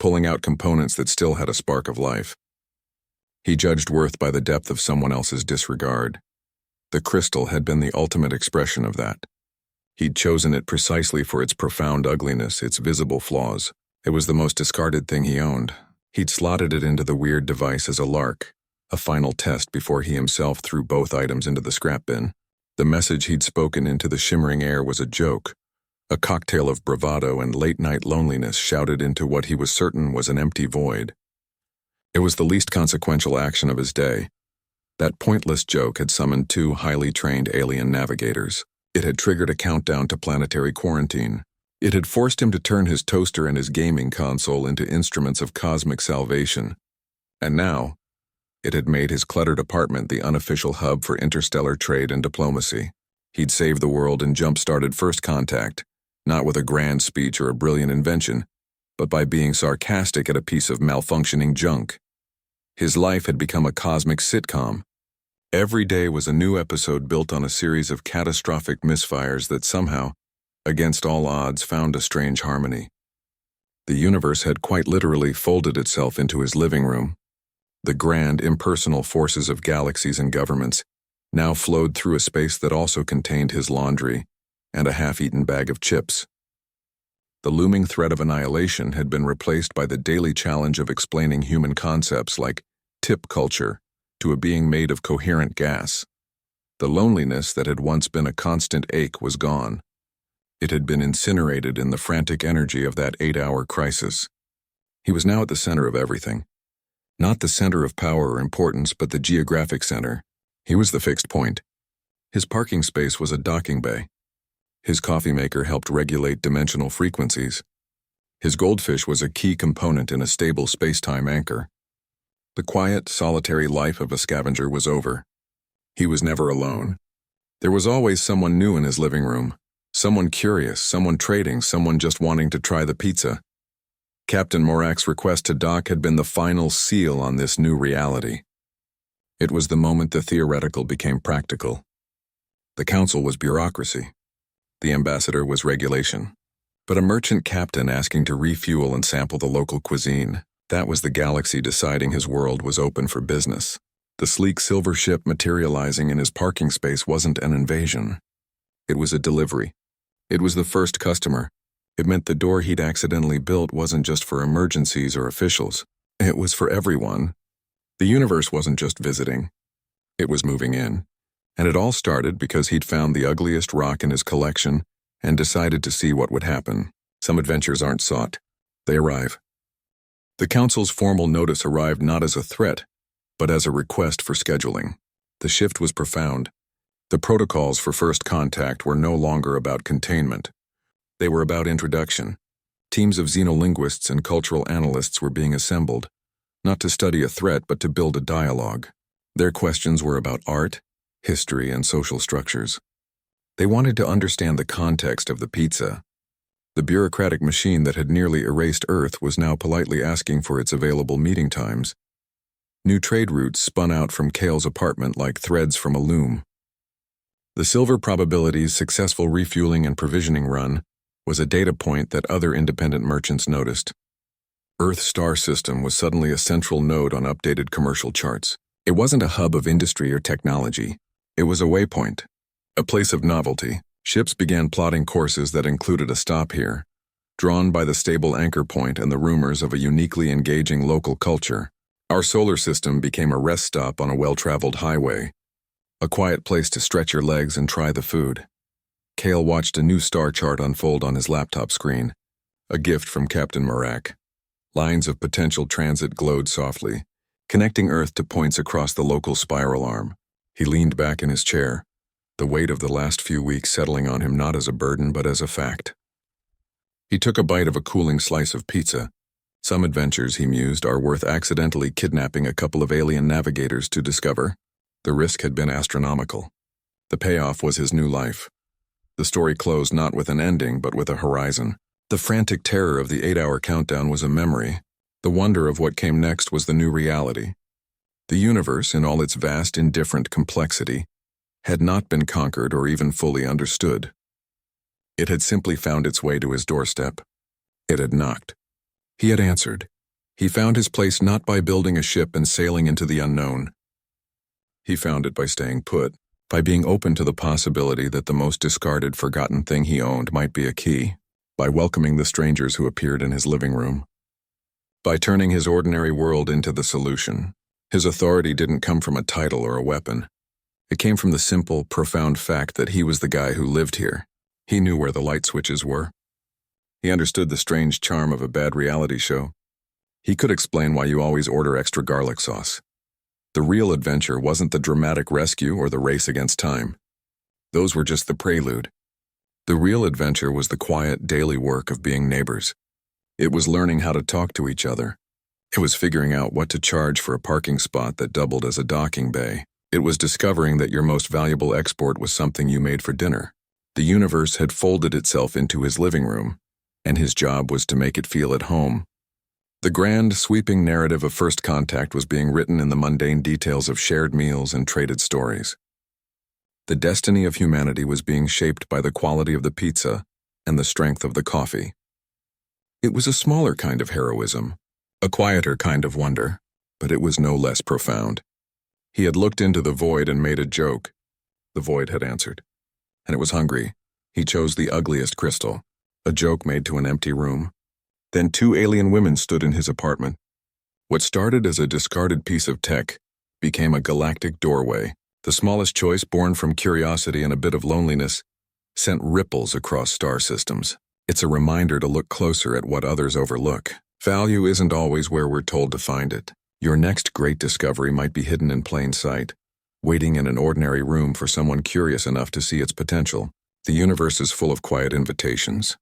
pulling out components that still had a spark of life. He judged worth by the depth of someone else's disregard. The crystal had been the ultimate expression of that. He'd chosen it precisely for its profound ugliness, its visible flaws. It was the most discarded thing he owned. He'd slotted it into the weird device as a lark, a final test before he himself threw both items into the scrap bin. The message he'd spoken into the shimmering air was a joke, a cocktail of bravado and late-night loneliness shouted into what he was certain was an empty void. It was the least consequential action of his day. That pointless joke had summoned 2 highly trained alien navigators. It had triggered a countdown to planetary quarantine. It had forced him to turn his toaster and his gaming console into instruments of cosmic salvation. And now, it had made his cluttered apartment the unofficial hub for interstellar trade and diplomacy. He'd saved the world and jump-started first contact, not with a grand speech or a brilliant invention, but by being sarcastic at a piece of malfunctioning junk. His life had become a cosmic sitcom. Every day was a new episode built on a series of catastrophic misfires that somehow, against all odds, found a strange harmony. The universe had quite literally folded itself into his living room. The grand, impersonal forces of galaxies and governments now flowed through a space that also contained his laundry and a half-eaten bag of chips. The looming threat of annihilation had been replaced by the daily challenge of explaining human concepts like tip culture to a being made of coherent gas. The loneliness that had once been a constant ache was gone. It had been incinerated in the frantic energy of that 8-hour crisis. He was now at the center of everything. Not the center of power or importance, but the geographic center. He was the fixed point. His parking space was a docking bay. His coffee maker helped regulate dimensional frequencies. His goldfish was a key component in a stable space-time anchor. The quiet, solitary life of a scavenger was over. He was never alone. There was always someone new in his living room, someone curious, someone trading, someone just wanting to try the pizza. Captain Morak's request to dock had been the final seal on this new reality. It was the moment the theoretical became practical. The council was bureaucracy. The ambassador was regulation. But a merchant captain asking to refuel and sample the local cuisine, that was the galaxy deciding his world was open for business. The sleek silver ship materializing in his parking space wasn't an invasion. It was a delivery. It was the first customer. It meant the door he'd accidentally built wasn't just for emergencies or officials. It was for everyone. The universe wasn't just visiting. It was moving in. And it all started because he'd found the ugliest rock in his collection and decided to see what would happen. Some adventures aren't sought. They arrive. The Council's formal notice arrived not as a threat, but as a request for scheduling. The shift was profound. The protocols for first contact were no longer about containment. They were about introduction. Teams of xenolinguists and cultural analysts were being assembled, not to study a threat but to build a dialogue. Their questions were about art, history, and social structures. They wanted to understand the context of the pizza. The bureaucratic machine that had nearly erased Earth was now politely asking for its available meeting times. New trade routes spun out from Kale's apartment like threads from a loom. The Silver Probability's successful refueling and provisioning run was a data point that other independent merchants noticed. Earth's star system was suddenly a central node on updated commercial charts. It wasn't a hub of industry or technology. It was a waypoint, a place of novelty. Ships began plotting courses that included a stop here, drawn by the stable anchor point and the rumors of a uniquely engaging local culture. Our solar system became a rest stop on a well-traveled highway, a quiet place to stretch your legs and try the food. Kale watched a new star chart unfold on his laptop screen, a gift from Captain Marak. Lines of potential transit glowed softly, connecting Earth to points across the local spiral arm. He leaned back in his chair, the weight of the last few weeks settling on him not as a burden but as a fact. He took a bite of a cooling slice of pizza. Some adventures, he mused, are worth accidentally kidnapping a couple of alien navigators to discover. The risk had been astronomical. The payoff was his new life. The story closed not with an ending but with a horizon. The frantic terror of the 8-hour countdown was a memory. The wonder of what came next was the new reality. The universe, in all its vast, indifferent complexity, had not been conquered or even fully understood. It had simply found its way to his doorstep. It had knocked. He had answered. He found his place not by building a ship and sailing into the unknown. He found it by staying put, by being open to the possibility that the most discarded, forgotten thing he owned might be a key, by welcoming the strangers who appeared in his living room, by turning his ordinary world into the solution. His authority didn't come from a title or a weapon. It came from the simple, profound fact that he was the guy who lived here. He knew where the light switches were. He understood the strange charm of a bad reality show. He could explain why you always order extra garlic sauce. The real adventure wasn't the dramatic rescue or the race against time. Those were just the prelude. The real adventure was the quiet, daily work of being neighbors. It was learning how to talk to each other. It was figuring out what to charge for a parking spot that doubled as a docking bay. It was discovering that your most valuable export was something you made for dinner. The universe had folded itself into his living room, and his job was to make it feel at home. The grand, sweeping narrative of first contact was being written in the mundane details of shared meals and traded stories. The destiny of humanity was being shaped by the quality of the pizza and the strength of the coffee. It was a smaller kind of heroism, a quieter kind of wonder, but it was no less profound. He had looked into the void and made a joke. The void had answered. And it was hungry. He chose the ugliest crystal, a joke made to an empty room. Then 2 alien women stood in his apartment. What started as a discarded piece of tech became a galactic doorway. The smallest choice, born from curiosity and a bit of loneliness, sent ripples across star systems. It's a reminder to look closer at what others overlook. Value isn't always where we're told to find it. Your next great discovery might be hidden in plain sight, waiting in an ordinary room for someone curious enough to see its potential. The universe is full of quiet invitations.